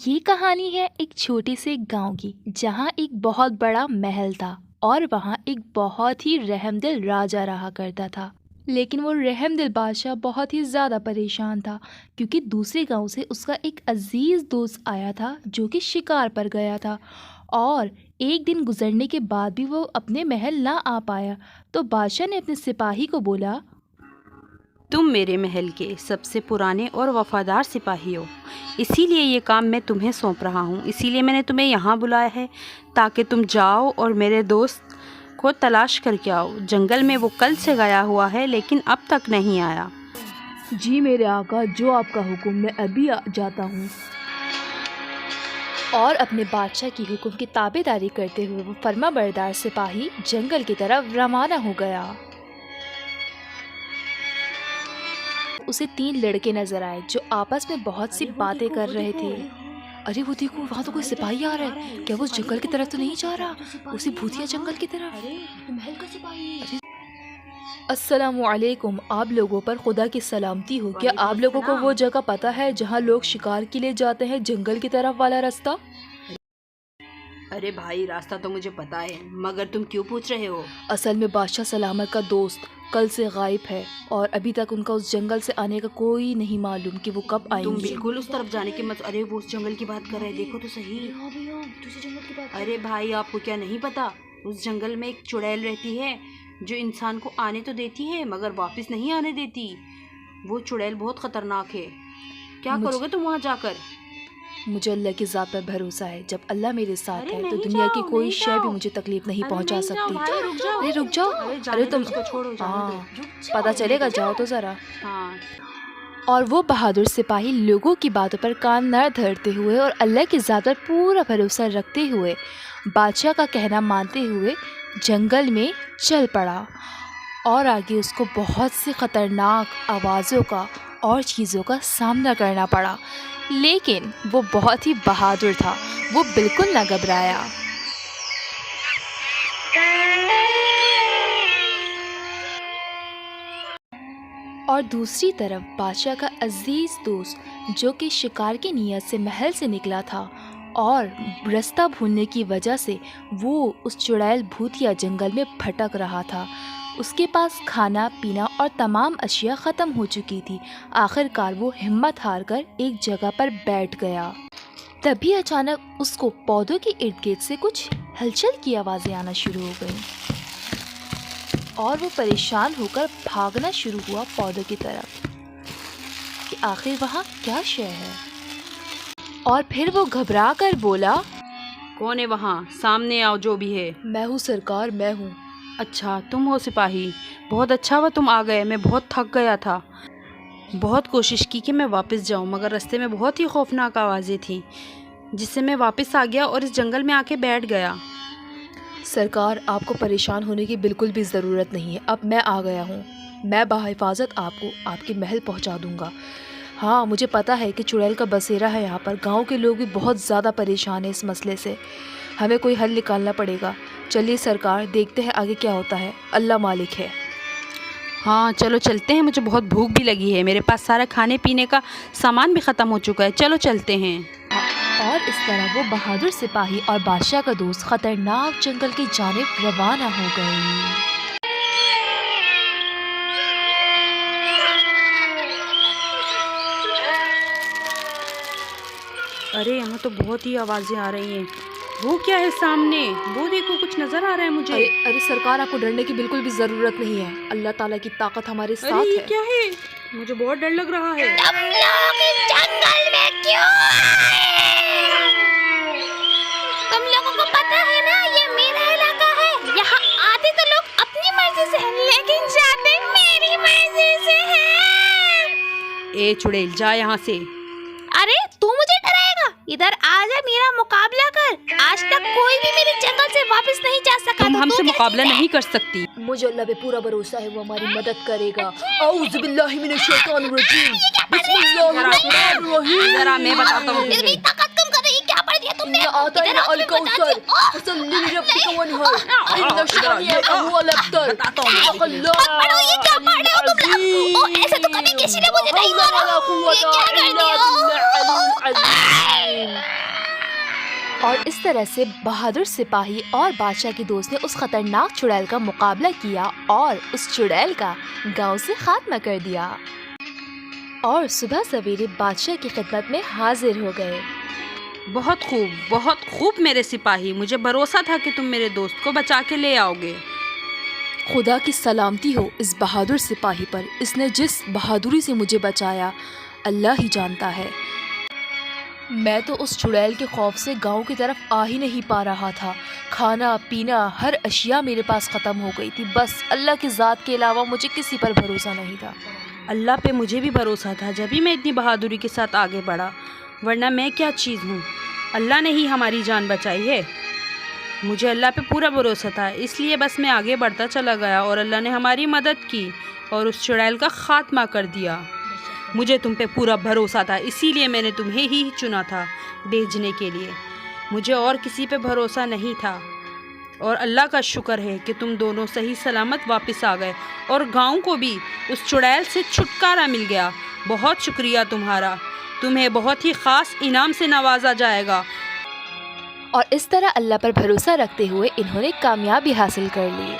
یہ کہانی ہے ایک چھوٹے سے گاؤں کی، جہاں ایک بہت بڑا محل تھا اور وہاں ایک بہت ہی رحم دل راجہ رہا کرتا تھا۔ لیکن وہ رحم دل بادشاہ بہت ہی زیادہ پریشان تھا، کیونکہ دوسرے گاؤں سے اس کا ایک عزیز دوست آیا تھا جو کہ شکار پر گیا تھا، اور ایک دن گزرنے کے بعد بھی وہ اپنے محل نہ آ پایا۔ تو بادشاہ نے اپنے سپاہی کو بولا، تم میرے محل کے سب سے پرانے اور وفادار سپاہی ہو، اسی لیے یہ کام میں تمہیں سونپ رہا ہوں۔ اسی لیے میں نے تمہیں یہاں بلایا ہے تاکہ تم جاؤ اور میرے دوست کو تلاش کر کے آؤ۔ جنگل میں وہ کل سے گیا ہوا ہے لیکن اب تک نہیں آیا۔ جی میرے آقا، جو آپ کا حکم، میں ابھی جاتا ہوں۔ اور اپنے بادشاہ کی حکم کی تابع داری کرتے ہوئے وہ فرما بردار سپاہی جنگل کی طرف روانہ ہو گیا۔ اسے 3 لڑکے نظر آئے جو آپس میں بہت سی باتیں کر رہے تھے۔ ارے وہ دیکھو، وہاں تو کوئی سپاہی آ رہا ہے، کیا وہ اس جنگل کی طرف تو نہیں جا رہا، اسی بھوتیا جنگل کی طرف؟ السلام علیکم، آپ لوگوں پر خدا کی سلامتی ہو۔ کیا آپ لوگوں کو وہ جگہ پتہ ہے جہاں لوگ شکار کے لیے جاتے ہیں، جنگل کی طرف والا راستہ؟ ارے بھائی، راستہ تو مجھے پتا ہے، مگر تم کیوں پوچھ رہے ہو؟ اصل میں بادشاہ سلامت کا دوست کل سے غائب ہے اور ابھی تک ان کا اس جنگل سے آنے کا کوئی نہیں معلوم کہ وہ کب آئیں تم گے۔ بالکل اس طرف جانے کی مت، ارے وہ اس جنگل کی بات کر رہے، دیکھو تو صحیح۔ ارے بھائی، آپ کو کیا نہیں پتا، اس جنگل میں ایک چڑیل رہتی ہے جو انسان کو آنے تو دیتی ہے مگر واپس نہیں آنے دیتی۔ وہ چڑیل بہت خطرناک ہے۔ کیا کرو گے تم وہاں جا کر؟ مجھے اللہ کی ذات پر بھروسہ ہے، جب اللہ میرے ساتھ ہے تو نہیں دنیا کی جاؤ، کوئی نہیں شے جاؤ۔ بھی مجھے تکلیف نہیں پہنچا نہیں جاؤ سکتی۔ بھائی، رک جاؤ۔ ارے رک جاؤ، جانے ارے تم، دو، اس کو چھوڑو، جانے دو۔ پتا چلے گا، جاؤ تو ذرا۔ ہاں۔ اور وہ بہادر سپاہی لوگوں کی باتوں پر کان نہ دھرتے ہوئے اور اللہ کی ذات پر پورا بھروسہ رکھتے ہوئے بادشاہ کا کہنا مانتے ہوئے جنگل میں چل پڑا، اور آگے اس کو بہت سی خطرناک آوازوں کا اور چیزوں کا سامنا کرنا پڑا، لیکن وہ بہت ہی بہادر تھا، وہ بالکل نہ گھبرایا۔ اور دوسری طرف بادشاہ کا عزیز دوست جو کہ شکار کی نیت سے محل سے نکلا تھا اور رستہ بھولنے کی وجہ سے وہ اس چڑیل بھوتیا جنگل میں بھٹک رہا تھا۔ اس کے پاس کھانا پینا اور تمام اشیاء ختم ہو چکی تھی۔ آخر کار وہ ہمت ہار کر ایک جگہ پر بیٹھ گیا۔ تبھی اچانک اس کو پودوں کے ارد گرد سے کچھ ہلچل کی آوازیں آنا شروع ہو گئیں، اور وہ پریشان ہو کر بھاگنا شروع ہوا پودوں کی طرف کہ آخر وہاں کیا شے ہے۔ اور پھر وہ گھبرا کر بولا، کون ہے وہاں؟ سامنے آؤ، جو بھی ہے۔ میں ہوں سرکار، میں ہوں۔ اچھا، تم ہو سپاہی، بہت اچھا ہوا تم آ گئے، میں بہت تھک گیا تھا۔ بہت کوشش کی کہ میں واپس جاؤں مگر رستے میں بہت ہی خوفناک آوازیں تھیں، جس سے میں واپس آ گیا اور اس جنگل میں آ کے بیٹھ گیا۔ سرکار، آپ کو پریشان ہونے کی بالکل بھی ضرورت نہیں ہے، اب میں آ گیا ہوں، میں بحفاظت آپ کو آپ کے محل پہنچا دوں گا۔ ہاں، مجھے پتا ہے کہ چڑیل کا بسیرا ہے یہاں پر، گاؤں کے لوگ بھی بہت زیادہ پریشان ہیں اس مسئلے سے، ہمیں کوئی حل نکالنا پڑے گا۔ چلیے سرکار، دیکھتے ہیں آگے کیا ہوتا ہے، اللہ مالک ہے۔ ہاں چلو چلتے ہیں، مجھے بہت بھوک بھی لگی ہے، میرے پاس سارا کھانے پینے کا سامان بھی ختم ہو چکا ہے، چلو چلتے ہیں۔ اور اس طرح وہ بہادر سپاہی اور بادشاہ کا دوست خطرناک جنگل کی جانب روانہ ہو گئے۔ ارے یہاں تو بہت ہی آوازیں آ رہی ہیں، وہ کیا ہے سامنے؟ وہ دیکھو، کچھ نظر آ رہا ہے مجھے۔ ارے سرکار، آپ کو ڈرنے کی بالکل بھی ضرورت نہیں ہے، اللہ تعالیٰ کی طاقت ہمارے ساتھ ارے ہے۔ یہ کیا ہے؟ مجھے بہت ڈر لگ رہا ہے۔ تم لوگ اس جنگل میں کیوں آئے؟ تم لوگوں کو پتا ہے نا یہ میرا علاقہ ہے، یہاں آتے تو لوگ اپنی مرضی سے ہیں لیکن جاتے میری مرضی سے ہیں۔ اے چڑیل، جا یہاں سے۔ ارے تو مجھے ڈرائے گا؟ ادھر آ جا، میرا مقابلہ کر، آج تک کوئی بھی میرے جنگل سے واپس نہیں جا سکا۔ تم ہم سے مقابلہ نہیں کر سکتی۔ مجھے اللہ پہ پورا بھروسہ ہے، وہ ہماری مدد کرے گا۔ اعوذ باللہ من الشیطان الرجیم، بسم اللہ الرحمن الرحیم۔ ذرا میں بتاتا ہوں اتنی طاقت کم کر رہی، کیا پڑھ دیا تم نے؟ اعطینا الکوثر فصل لربک وانحر ان شانئک هو الابتر۔ صدق اللہ یہ کیا پڑھ رہے ہو تم لوگ؟ ایسے تو کبھی کسی نے مجھے نہیں مارا، یہ کیا کر دیا؟ اور اس طرح سے بہادر سپاہی اور بادشاہ کے دوست نے اس خطرناک چڑیل کا مقابلہ کیا اور اس چڑیل کا گاؤں سے خاتمہ کر دیا، اور صبح سویرے بادشاہ کی خدمت میں حاضر ہو گئے۔ بہت خوب میرے سپاہی، مجھے بھروسہ تھا کہ تم میرے دوست کو بچا کے لے آؤ گے۔ خدا کی سلامتی ہو اس بہادر سپاہی پر، اس نے جس بہادری سے مجھے بچایا اللہ ہی جانتا ہے۔ میں تو اس چڑیل کے خوف سے گاؤں کی طرف آ ہی نہیں پا رہا تھا، کھانا پینا ہر اشیاء میرے پاس ختم ہو گئی تھی، بس اللہ کی ذات کے علاوہ مجھے کسی پر بھروسہ نہیں تھا۔ اللہ پہ مجھے بھی بھروسہ تھا، جبھی میں اتنی بہادری کے ساتھ آگے بڑھا، ورنہ میں کیا چیز ہوں؟ اللہ نے ہی ہماری جان بچائی ہے۔ مجھے اللہ پہ پورا بھروسہ تھا، اس لیے بس میں آگے بڑھتا چلا گیا اور اللہ نے ہماری مدد کی اور اس چڑیل کا خاتمہ کر دیا۔ مجھے تم پہ پورا بھروسہ تھا، اسی لیے میں نے تمہیں ہی چنا تھا بھیجنے کے لیے، مجھے اور کسی پہ بھروسہ نہیں تھا۔ اور اللہ کا شکر ہے کہ تم دونوں صحیح سلامت واپس آ گئے اور گاؤں کو بھی اس چڑیل سے چھٹکارا مل گیا۔ بہت شکریہ تمہارا، تمہیں بہت ہی خاص انعام سے نوازا جائے گا۔ اور اس طرح اللہ پر بھروسہ رکھتے ہوئے انہوں نے کامیابی حاصل کر لی۔